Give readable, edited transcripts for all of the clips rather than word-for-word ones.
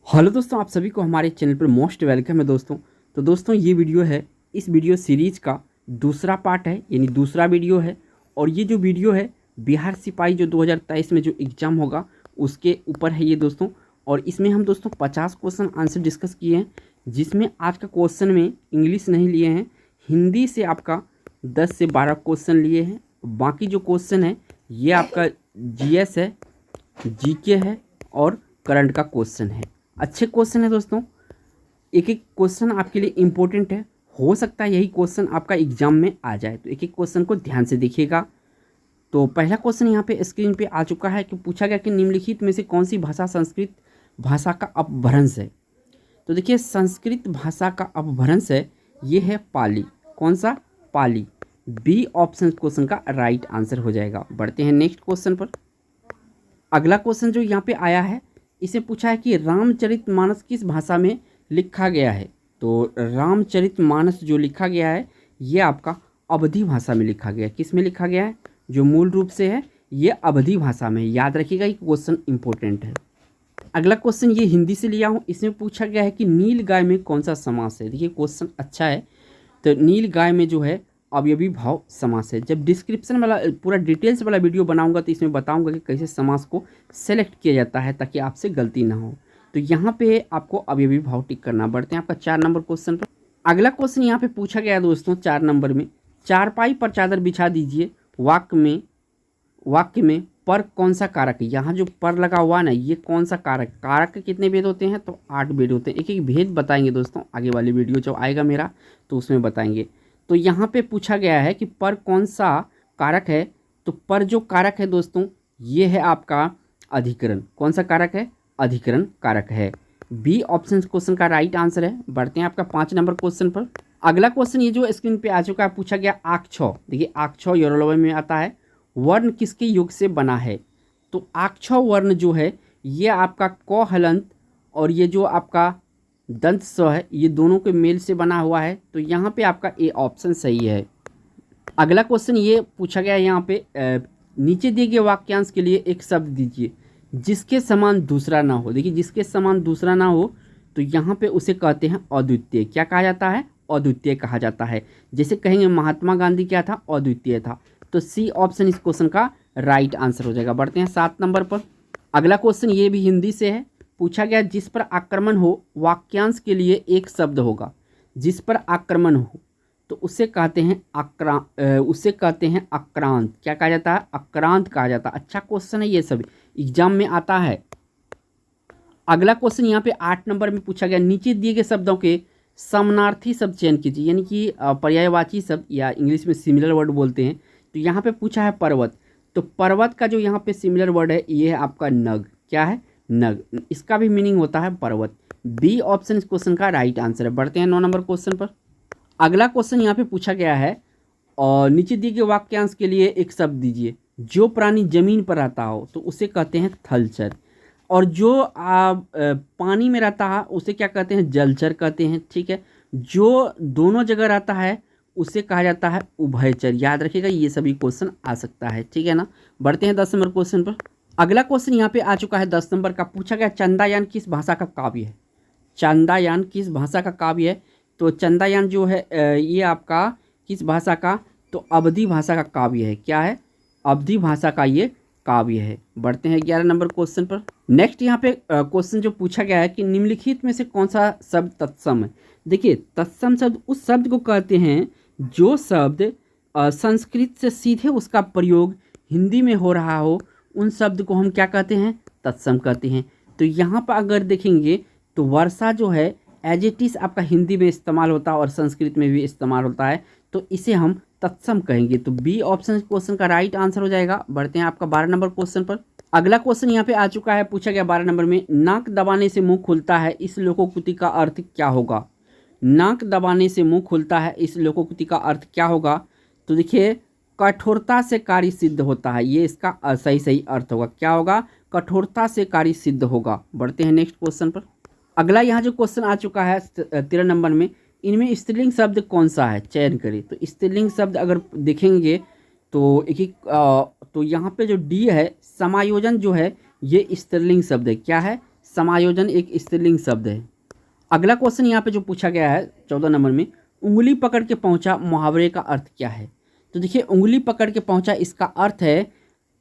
Hello दोस्तों, आप सभी को हमारे चैनल पर मोस्ट वेलकम है दोस्तों। तो दोस्तों ये वीडियो है, इस वीडियो सीरीज़ का दूसरा पार्ट है, यानी दूसरा वीडियो है। और ये जो वीडियो है बिहार सिपाही जो 2023 में जो एग्ज़ाम होगा उसके ऊपर है ये दोस्तों। और इसमें हम दोस्तों 50 क्वेश्चन आंसर डिस्कस किए हैं, जिसमें आज का क्वेश्चन में इंग्लिश नहीं लिए हैं, हिंदी से आपका 10 से 12 क्वेश्चन लिए हैं। बाकी जो क्वेश्चन है ये आपका जीएस है, जीके है और करंट का क्वेश्चन है। अच्छे क्वेश्चन है दोस्तों, एक एक क्वेश्चन आपके लिए इम्पोर्टेंट है। हो सकता है यही क्वेश्चन आपका एग्जाम में आ जाए, तो एक एक क्वेश्चन को ध्यान से देखिएगा। तो पहला क्वेश्चन यहाँ पे स्क्रीन पे आ चुका है कि पूछा गया कि निम्नलिखित में से कौन सी भाषा संस्कृत भाषा का अपभ्रंश है। तो देखिए संस्कृत भाषा का अपभ्रंश है, ये है पाली। कौन सा? पाली। बी ऑप्शन क्वेश्चन का राइट आंसर हो जाएगा। बढ़ते हैं नेक्स्ट क्वेश्चन पर। अगला क्वेश्चन जो यहाँ पे आया है, इसे पूछा है कि रामचरितमानस किस भाषा में लिखा गया है। तो रामचरितमानस जो लिखा गया है ये आपका अवधी भाषा में लिखा गया है। किस में लिखा गया है? जो मूल रूप से है ये अवधी भाषा में। याद रखिएगा ये क्वेश्चन इंपॉर्टेंट है। अगला क्वेश्चन ये हिंदी से लिया हूँ, इसमें पूछा गया है कि नील गाय में कौन सा समास है। देखिए क्वेश्चन अच्छा है। तो नील गाय में जो है अवयवी भाव समास है। जब डिस्क्रिप्शन वाला पूरा डिटेल्स वाला वीडियो बनाऊंगा तो इसमें बताऊंगा कि कैसे समास को सेलेक्ट किया जाता है ताकि आपसे गलती ना हो। तो यहाँ पे आपको अवयवी भाव टिक करना। बढ़ते हैं आपका 4 नंबर क्वेश्चन पर। अगला क्वेश्चन यहाँ पे पूछा गया है दोस्तों 4 नंबर में, चारपाई पर चादर बिछा दीजिए, वाक्य में पर कौन सा कारक है। यहाँ जो पर लगा हुआ ना ये कौन सा कारक, कारक के कितने भेद होते हैं? तो 8 भेद होते हैं। एक एक भेद बताएंगे दोस्तों, आगे वाली वीडियो जो आएगा मेरा तो उसमें बताएंगे। तो यहाँ पे पूछा गया है कि पर कौन सा कारक है। तो पर जो कारक है दोस्तों ये है आपका अधिकरण। कौन सा कारक है? अधिकरण कारक है। बी ऑप्शन क्वेश्चन का राइट आंसर है। बढ़ते हैं आपका 5 नंबर क्वेश्चन पर। अगला क्वेश्चन ये जो स्क्रीन पे आ चुका है, पूछा गया आक्षौ। देखिए आक्षौ योरलॉय में आता है, वर्ण किसके युग से बना है। तो आक्षौ वर्ण जो है ये आपका क हलंत और ये जो आपका दंत स है ये दोनों के मेल से बना हुआ है। तो यहाँ पे आपका ए ऑप्शन सही है। अगला क्वेश्चन ये पूछा गया यहाँ पे नीचे दिए गए वाक्यांश के लिए एक शब्द दीजिए जिसके समान दूसरा ना हो। देखिए जिसके समान दूसरा ना हो तो यहाँ पे उसे कहते हैं अद्वितीय। क्या कहा जाता है? अद्वितीय कहा जाता है। जैसे कहेंगे महात्मा गांधी क्या था? अद्वितीय था। तो सी ऑप्शन इस क्वेश्चन का राइट आंसर हो जाएगा। बढ़ते हैं 7 नंबर पर। अगला क्वेश्चन ये भी हिंदी से है। पूछा गया जिस पर आक्रमण हो वाक्यांश के लिए एक शब्द होगा। जिस पर आक्रमण हो तो उसे कहते हैं आक्रांत। क्या कहा जाता है? आक्रांत कहा जाता है। अच्छा क्वेश्चन है, ये सब एग्जाम में आता है। अगला क्वेश्चन यहाँ पे 8 नंबर में पूछा गया नीचे दिए गए शब्दों के समानार्थी शब्द चयन कीजिए, यानी कि पर्यायवाची शब्द या इंग्लिश में सिमिलर वर्ड बोलते हैं। तो यहाँ पे पूछा है पर्वत। तो पर्वत का जो यहाँ पे सिमिलर वर्ड है ये है आपका नग। क्या है? नग। इसका भी मीनिंग होता है पर्वत। बी ऑप्शन इस क्वेश्चन का राइट आंसर है। बढ़ते हैं 9 नंबर क्वेश्चन पर। अगला क्वेश्चन यहाँ पे पूछा गया है और नीचे दिए गए वाक्यांश के लिए एक शब्द दीजिए। जो प्राणी जमीन पर रहता हो तो उसे कहते हैं थलचर, और जो पानी में रहता है उसे क्या कहते हैं? जलचर कहते हैं। ठीक है, जो दोनों जगह रहता है उसे कहा जाता है उभयचर। याद रखिएगा ये सभी क्वेश्चन आ सकता है। ठीक है ना। बढ़ते हैं 10 नंबर क्वेश्चन पर। अगला क्वेश्चन यहाँ पे आ चुका है 10 नंबर का। पूछा गया चंद्रयान किस भाषा का काव्य है। चंद्रयान किस भाषा का काव्य है। तो चंद्रयान जो है ये आपका किस भाषा का? तो अवधी भाषा का काव्य है। क्या है? अवधी भाषा का ये काव्य है। बढ़ते हैं 11 नंबर क्वेश्चन पर। नेक्स्ट यहाँ पे क्वेश्चन जो पूछा गया है कि निम्नलिखित में से कौन सा शब्द तत्सम है। देखिए तत्सम शब्द उस शब्द को कहते हैं जो शब्द संस्कृत से सीधे उसका प्रयोग हिंदी में हो रहा हो, उन शब्द को हम क्या कहते हैं? तत्सम कहते हैं। तो यहाँ पर अगर देखेंगे तो वर्षा जो है एज इट इज आपका हिंदी में इस्तेमाल होता है और संस्कृत में भी इस्तेमाल होता है, तो इसे हम तत्सम कहेंगे। तो बी ऑप्शन क्वेश्चन का राइट आंसर हो जाएगा। बढ़ते हैं आपका 12 नंबर क्वेश्चन पर। अगला क्वेश्चन यहाँ पे आ चुका है। पूछा गया 12 नंबर में नाक दबाने से मुंह खुलता है, इस लोकोक्ति का अर्थ क्या होगा। नाक दबाने से मुंह खुलता है, इस लोकोक्ति का अर्थ क्या होगा। तो देखिए कठोरता से कार्य सिद्ध होता है, ये इसका सही अर्थ होगा। क्या होगा? कठोरता से कार्य सिद्ध होगा। बढ़ते हैं नेक्स्ट क्वेश्चन पर। अगला यहाँ जो क्वेश्चन आ चुका है 13 नंबर में, इनमें स्त्रीलिंग शब्द कौन सा है? चयन करें। तो स्त्रीलिंग शब्द अगर देखेंगे तो तो यहाँ पे जो डी है समायोजन जो है ये स्त्रीलिंग शब्द है। क्या है? समायोजन एक स्त्रीलिंग शब्द है। अगला क्वेश्चन यहाँ पे जो पूछा गया है 14 नंबर में, उंगली पकड़ के पहुंचा मुहावरे का अर्थ क्या है? तो देखिए उंगली पकड़ के पहुंचा, इसका अर्थ है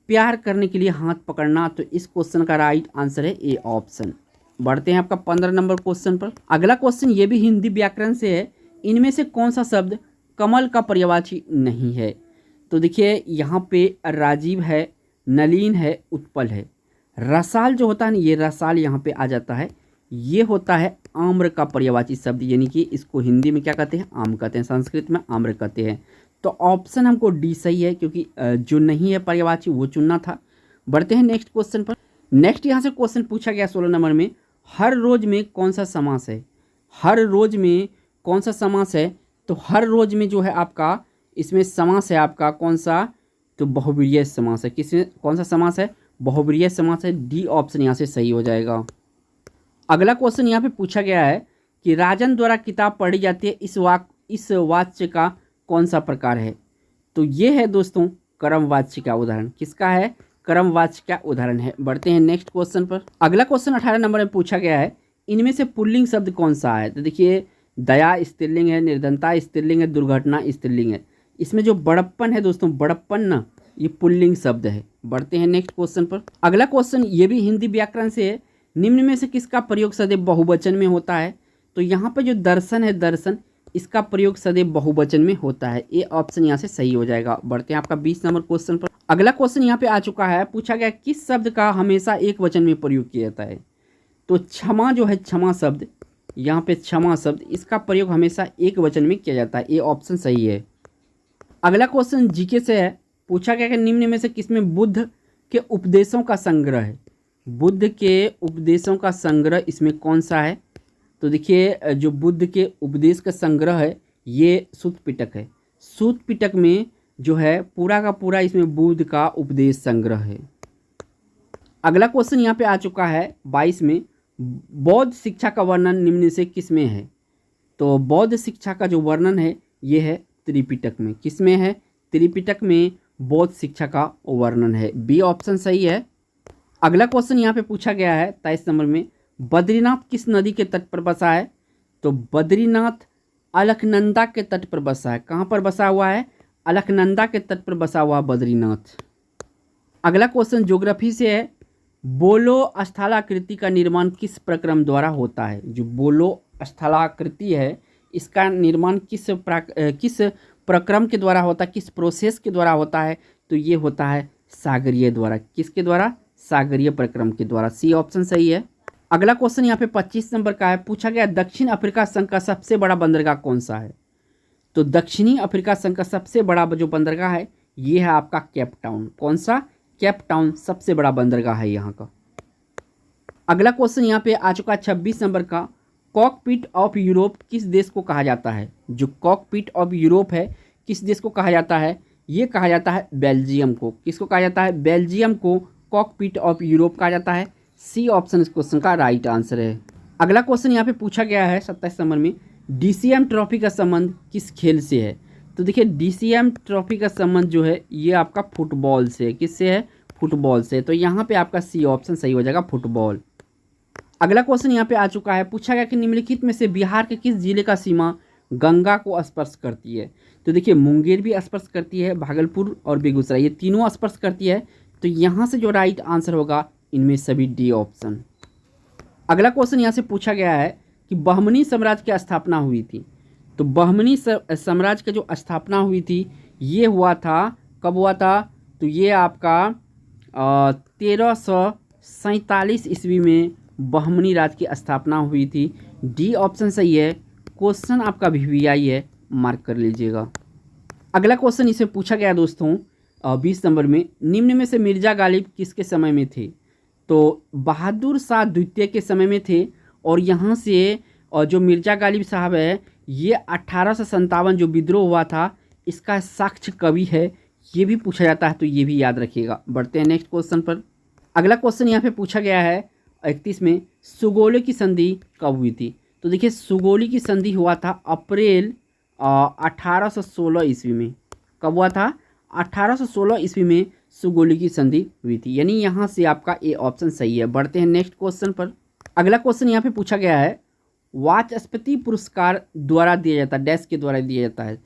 प्यार करने के लिए हाथ पकड़ना। तो इस क्वेश्चन का राइट आंसर है ए ऑप्शन। बढ़ते हैं आपका 15 नंबर क्वेश्चन पर। अगला क्वेश्चन ये भी हिंदी व्याकरण से है। इनमें से कौन सा शब्द कमल का पर्यायवाची नहीं है? तो देखिए यहाँ पे राजीव है, नलीन है, उत्पल है। रसाल जो होता है ना, ये रसाल यहाँ पे आ जाता है। ये होता है आम्र का पर्यायवाची शब्द, यानी कि इसको हिंदी में क्या कहते हैं? आम कहते हैं, संस्कृत में आम्र कहते हैं। तो ऑप्शन हमको डी सही है, क्योंकि जो नहीं है पर्यायवाची वो चुनना था। बढ़ते हैं नेक्स्ट क्वेश्चन पर। नेक्स्ट यहाँ से क्वेश्चन पूछा गया 16 नंबर में, हर रोज में कौन सा समास है? हर रोज में कौन सा समास है? तो हर रोज में जो है आपका इसमें समास है आपका कौन सा? तो बहुब्रीहि समास है। किसमें कौन सा समास है? बहुब्रीहि समास है। डी ऑप्शन यहाँ से सही हो जाएगा। अगला क्वेश्चन यहाँ पे पूछा गया है कि राजन द्वारा किताब पढ़ी जाती है, इस वाच्य का कौन सा प्रकार है? तो ये है दोस्तों कर्मवाच्य का उदाहरण। किसका है? कर्मवाच्य का उदाहरण है। बढ़ते हैं नेक्स्ट क्वेश्चन पर। अगला क्वेश्चन 18 नंबर में पूछा गया है, इनमें से पुल्लिंग शब्द कौन सा है? तो देखिए दया स्त्रीलिंग है, निर्धनता स्त्रीलिंग है, दुर्घटना स्त्रीलिंग है। इसमें जो बड़प्पन है दोस्तों, बड़प्पन ना, ये पुल्लिंग शब्द है। बढ़ते हैं नेक्स्ट क्वेश्चन पर। अगला क्वेश्चन ये भी हिंदी व्याकरण से है। निम्न में से किसका प्रयोग सदैव बहुवचन में होता है? तो यहाँ पर जो दर्शन है, दर्शन, इसका प्रयोग सदैव बहुवचन में होता है। ये ऑप्शन यहाँ से सही हो जाएगा। बढ़ते हैं आपका 20 नंबर क्वेश्चन पर। अगला क्वेश्चन यहाँ पे आ चुका है। पूछा गया किस शब्द का हमेशा एक वचन में प्रयोग किया जाता है? तो क्षमा जो है, क्षमा शब्द, यहाँ पे क्षमा शब्द, इसका प्रयोग हमेशा एक वचन में किया जाता है। ये ऑप्शन सही है। अगला क्वेश्चन जीके से है। पूछा गया कि निम्न में से किसमें बुद्ध के उपदेशों का संग्रह है? बुद्ध के उपदेशों का संग्रह इसमें कौन सा है? तो देखिए जो बुद्ध के उपदेश का संग्रह है, ये सूत पिटक है। सूत पिटक में जो है पूरा का पूरा इसमें बुद्ध का उपदेश संग्रह है। अगला क्वेश्चन यहाँ पे आ चुका है 22 में, बौद्ध शिक्षा का वर्णन निम्न से किस में है? तो बौद्ध शिक्षा का जो वर्णन है ये है त्रिपिटक में। किस में है? त्रिपिटक में बौद्ध शिक्षा का वर्णन है। बी ऑप्शन सही है। अगला क्वेश्चन यहाँ पे पूछा गया है 23 नंबर में, बद्रीनाथ किस नदी के तट पर बसा है? तो बद्रीनाथ अलकनंदा के तट पर बसा है। कहाँ पर बसा हुआ है? अलकनंदा के तट पर बसा हुआ बद्रीनाथ। अगला क्वेश्चन ज्योग्राफी से है। बोलो स्थलाकृति का निर्माण किस प्रक्रम द्वारा होता है? जो बोलो स्थलाकृति है, इसका निर्माण किस प्रक्रम के द्वारा होता है, किस प्रोसेस के द्वारा होता है? तो ये होता है सागरीय द्वारा। किसके द्वारा? सागरीय प्रक्रम के द्वारा। सी ऑप्शन सही है। अगला क्वेश्चन यहाँ पे 25 नंबर का है। पूछा गया दक्षिण अफ्रीका संघ का सबसे बड़ा बंदरगाह कौन सा है? तो दक्षिणी अफ्रीका संघ का सबसे बड़ा जो बंदरगाह है ये है आपका केप टाउन। कौन सा? केप टाउन सबसे बड़ा बंदरगाह है यहाँ का। अगला क्वेश्चन यहाँ पे आ चुका है 26 नंबर का, कॉकपिट ऑफ यूरोप किस देश को कहा जाता है? जो कॉकपिट ऑफ यूरोप है, किस देश को कहा जाता है? ये कहा जाता है बेल्जियम को। किसको कहा जाता है? बेल्जियम को कॉकपिट ऑफ यूरोप कहा जाता है। सी ऑप्शन इस क्वेश्चन का राइट आंसर है। अगला क्वेश्चन यहाँ पे पूछा गया है 27 नंबर में, डीसीएम ट्रॉफी का संबंध किस खेल से है? तो देखिए डीसीएम ट्रॉफी का संबंध जो है ये आपका फुटबॉल से है। किससे है? फुटबॉल से। तो यहाँ पे आपका सी ऑप्शन सही हो जाएगा, फुटबॉल। अगला क्वेश्चन यहाँ पे आ चुका है। पूछा गया कि निम्नलिखित में से बिहार के किस जिले का सीमा गंगा को स्पर्श करती है? तो देखिए मुंगेर भी स्पर्श करती है, भागलपुर और बेगूसराय, ये तीनों स्पर्श करती है। तो यहाँ से जो राइट आंसर होगा इनमें सभी डी ऑप्शन। अगला क्वेश्चन यहाँ से पूछा गया है कि बहमनी साम्राज्य की स्थापना हुई थी। तो बहमनी साम्राज्य की जो स्थापना हुई थी ये हुआ था, कब हुआ था? तो ये आपका 1347 ईस्वी में बहमनी राज्य की स्थापना हुई थी। डी ऑप्शन सही है। क्वेश्चन आपका VVI है, मार्क कर लीजिएगा। अगला क्वेश्चन इसे पूछा गया दोस्तों 20 नंबर में, निम्न में से मिर्जा गालिब किसके समय में थे? तो बहादुर शाह द्वितीय के समय में थे। और यहाँ से जो मिर्जा गालिब साहब है ये 1857 जो विद्रोह हुआ था इसका साक्ष्य कवि है। ये भी पूछा जाता है, तो ये भी याद रखिएगा। बढ़ते हैं नेक्स्ट क्वेश्चन पर। अगला क्वेश्चन यहाँ पे पूछा गया है 31 में, सुगौली की संधि कब हुई थी? तो देखिए सुगौली की संधि हुआ था अप्रैल 1816 ईस्वी में। कब हुआ था? 1816 ईस्वी में सुगौली की संधि हुई थी। यानी यहाँ से आपका ए ऑप्शन सही है। बढ़ते हैं नेक्स्ट क्वेश्चन पर। अगला क्वेश्चन यहाँ पे पूछा गया है, वाचस्पति पुरस्कार द्वारा दिया जाता है, डैश के द्वारा दिया जाता है।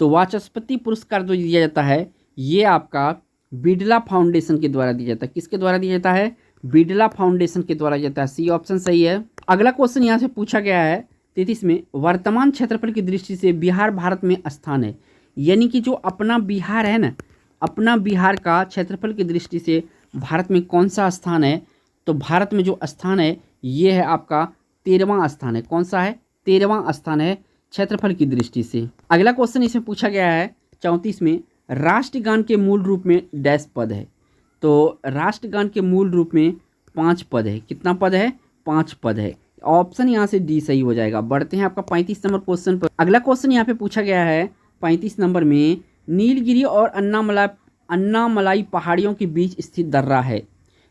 तो वाचस्पति पुरस्कार जो दिया जाता है ये आपका बिड़ला फाउंडेशन के द्वारा दिया जाता है। किसके द्वारा दिया जाता है? बिड़ला फाउंडेशन के द्वारा दिया जाता है। सी ऑप्शन सही है। अगला क्वेश्चन यहाँ से पूछा गया है 33 में, वर्तमान क्षेत्रफल की दृष्टि से बिहार भारत में स्थान है। यानी कि जो अपना बिहार है ना, अपना बिहार का क्षेत्रफल की दृष्टि से भारत में कौन सा स्थान है? तो भारत में जो स्थान है ये है आपका 13वां स्थान है। कौन सा है? 13वां स्थान है क्षेत्रफल की दृष्टि से। अगला क्वेश्चन इसमें पूछा गया है 34 में, राष्ट्रगान के मूल रूप में डैश पद है। तो राष्ट्रगान के मूल रूप में 5 पद है। कितना पद है? 5 पद है। ऑप्शन यहाँ से डी सही हो जाएगा। बढ़ते हैं आपका 35 नंबर क्वेश्चन पर। अगला क्वेश्चन यहाँ पे पूछा गया है 35 नंबर में, नीलगिरी और अन्नामलाई पहाड़ियों के बीच स्थित दर्रा है।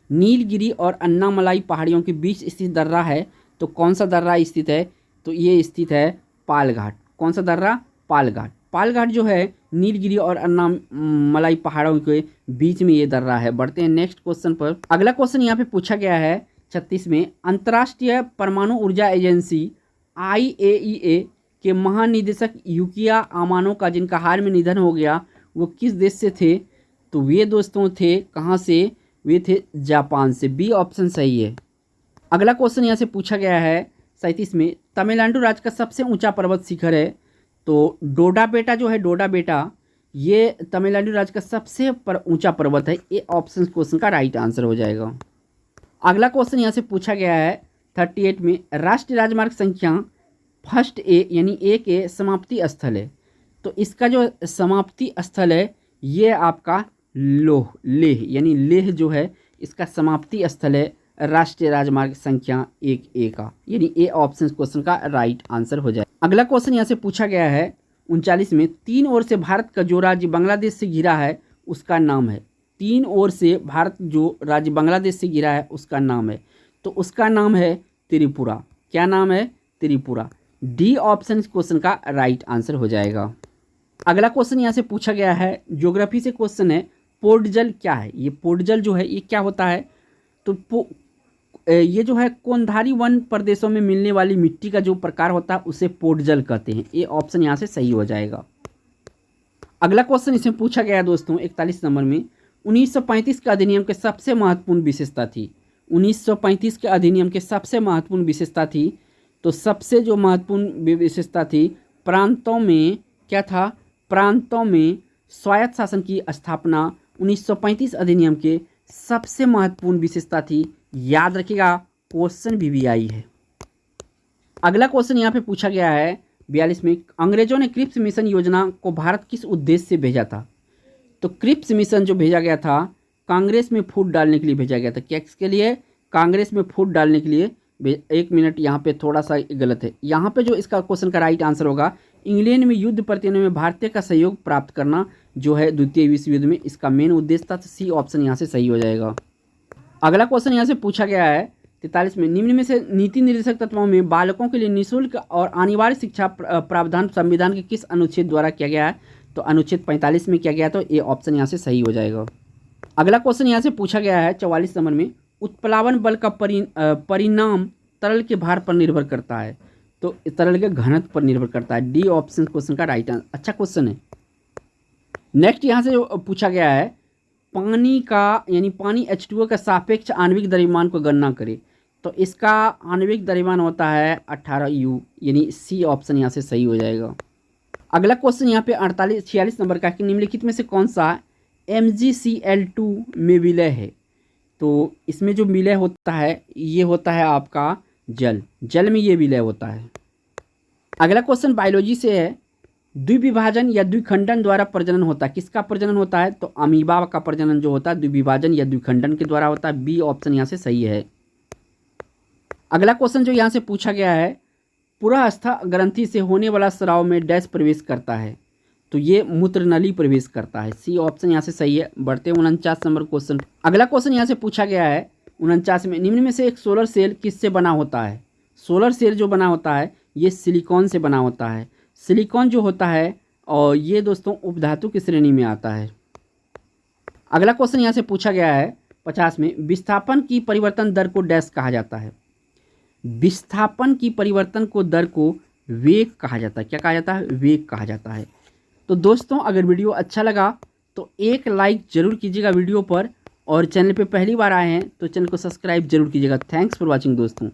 नीलगिरी और अन्नामलाई पहाड़ियों के बीच स्थित दर्रा है, तो कौन सा दर्रा स्थित है? तो ये स्थित है पालघाट। कौन सा दर्रा? पालघाट। पालघाट जो है नीलगिरी और अन्नामलाई पहाड़ों के बीच में ये दर्रा है। बढ़ते हैं नेक्स्ट क्वेश्चन पर। अगला क्वेश्चन यहाँ पे पूछा गया है 36 में, अंतर्राष्ट्रीय परमाणु ऊर्जा एजेंसी IAEA के महानिदेशक युकिया अमानो का, जिनका हाल में निधन हो गया, वो किस देश से थे? तो वे दोस्तों थे कहाँ से? वे थे जापान से। बी ऑप्शन सही है। अगला क्वेश्चन यहाँ से पूछा गया है 37 में, तमिलनाडु राज्य का सबसे ऊंचा पर्वत शिखर है। तो डोडा बेटा जो है, डोडा बेटा, ये तमिलनाडु राज्य का सबसे ऊंचा पर्वत है। ये ऑप्शन क्वेश्चन का राइट आंसर हो जाएगा। अगला क्वेश्चन यहाँ से पूछा गया है 38 में, राष्ट्रीय राजमार्ग संख्या फर्स्ट ए यानी ए के समाप्ति स्थल है। तो इसका जो समाप्ति स्थल है ये आपका लेह यानी लेह जो है इसका समाप्ति स्थल है राष्ट्रीय राजमार्ग संख्या 1A का, यानी ए ऑप्शन क्वेश्चन का राइट आंसर हो जाए। अगला क्वेश्चन यहाँ से पूछा गया है 39 में, 3 ओर से भारत का जो राज्य बांग्लादेश से घिरा है उसका नाम है। 3 ओर से भारत जो राज्य बांग्लादेश से घिरा है उसका नाम है। तो उसका नाम है त्रिपुरा। क्या नाम है? त्रिपुरा। डी ऑप्शन क्वेश्चन का राइट आंसर हो जाएगा। अगला क्वेश्चन यहाँ से पूछा गया है, ज्योग्राफी से क्वेश्चन है, पोर्टजल क्या है? ये पोर्टजल जो है ये क्या होता है? तो ये जो है कोनधारी वन प्रदेशों में मिलने वाली मिट्टी का जो प्रकार होता है उसे पोर्टजल कहते हैं। ये ऑप्शन यहाँ से सही हो जाएगा। अगला क्वेश्चन इसमें पूछा गया दोस्तों 41 नंबर में, 1935 के अधिनियम के सबसे महत्वपूर्ण विशेषता थी। 1935 के अधिनियम के सबसे महत्वपूर्ण विशेषता थी, तो सबसे जो महत्वपूर्ण विशेषता थी, प्रांतों में क्या था? प्रांतों में स्वायत्त शासन की स्थापना 1935 अधिनियम के सबसे महत्वपूर्ण विशेषता थी। याद रखिएगा, क्वेश्चन भी आई है। अगला क्वेश्चन यहाँ पे पूछा गया है 42 में, अंग्रेजों ने क्रिप्स मिशन योजना को भारत किस उद्देश्य से भेजा था? तो क्रिप्स मिशन जो भेजा गया था कांग्रेस में फूट डालने के लिए भेजा गया था। क्या किसके लिए? कांग्रेस में फूट डालने के लिए। 1 मिनट, यहाँ पे थोड़ा सा गलत है। यहाँ पे जो इसका क्वेश्चन का राइट आंसर होगा, इंग्लैंड में युद्ध प्रतियों में भारतीय का सहयोग प्राप्त करना जो है द्वितीय विश्व युद्ध में, इसका मेन उद्देश्य था। तो सी ऑप्शन यहाँ से सही हो जाएगा। अगला क्वेश्चन यहाँ से पूछा गया है 43 में, निम्न में से नीति निर्देशक तत्वों में बालकों के लिए निःशुल्क और अनिवार्य शिक्षा प्रावधान संविधान के किस अनुच्छेद द्वारा किया गया है? तो अनुच्छेद 45 में किया गया। तो ये ऑप्शन यहाँ से सही हो जाएगा। अगला क्वेश्चन यहाँ से पूछा गया है 44 नंबर में, उत्प्लावन बल का परिणाम तरल के भार पर निर्भर करता है। तो तरल के घनत्व पर निर्भर करता है। डी ऑप्शन क्वेश्चन का राइट आंसर। अच्छा क्वेश्चन है। नेक्स्ट यहाँ से पूछा गया है, पानी का यानी पानी H2O का सापेक्ष आणविक द्रव्यमान को गणना करें। तो इसका आणविक द्रव्यमान होता है 18U, यानी सी ऑप्शन यहाँ से सही हो जाएगा। अगला क्वेश्चन यहाँ पे 46 नंबर का, कि निम्नलिखित में से कौन सा MgCl2 में विलय है? तो इसमें जो विलय होता है ये होता है आपका जल में ये विलय होता है। अगला क्वेश्चन बायोलॉजी से है, द्विविभाजन या द्विखंडन द्वारा प्रजनन होता है। किसका प्रजनन होता है? तो अमीबा का प्रजनन जो होता है द्विविभाजन या द्विखंडन के द्वारा होता है। बी ऑप्शन यहाँ से सही है। अगला क्वेश्चन जो यहाँ से पूछा गया है, पुरास्थ ग्रंथि से होने वाला स्राव में डैश प्रवेश करता है। तो ये मूत्र नली प्रवेश करता है। सी ऑप्शन यहाँ से सही है। बढ़ते 49 नंबर क्वेश्चन। अगला क्वेश्चन यहाँ से पूछा गया है 49 में, निम्न में से एक सोलर सेल किससे बना होता है? सोलर सेल जो बना होता है ये सिलिकॉन से बना होता है। सिलिकॉन जो होता है और ये दोस्तों उपधातु की श्रेणी में आता है। अगला क्वेश्चन यहाँ से पूछा गया है 50 में, विस्थापन की परिवर्तन दर को डैश कहा जाता है। विस्थापन की परिवर्तन को दर को वेग कहा जाता है। क्या कहा जाता है? वेग कहा जाता है। तो दोस्तों अगर वीडियो अच्छा लगा तो एक लाइक जरूर कीजिएगा वीडियो पर, और चैनल पे पहली बार आए हैं तो चैनल को सब्सक्राइब जरूर कीजिएगा। थैंक्स फॉर वॉचिंग दोस्तों।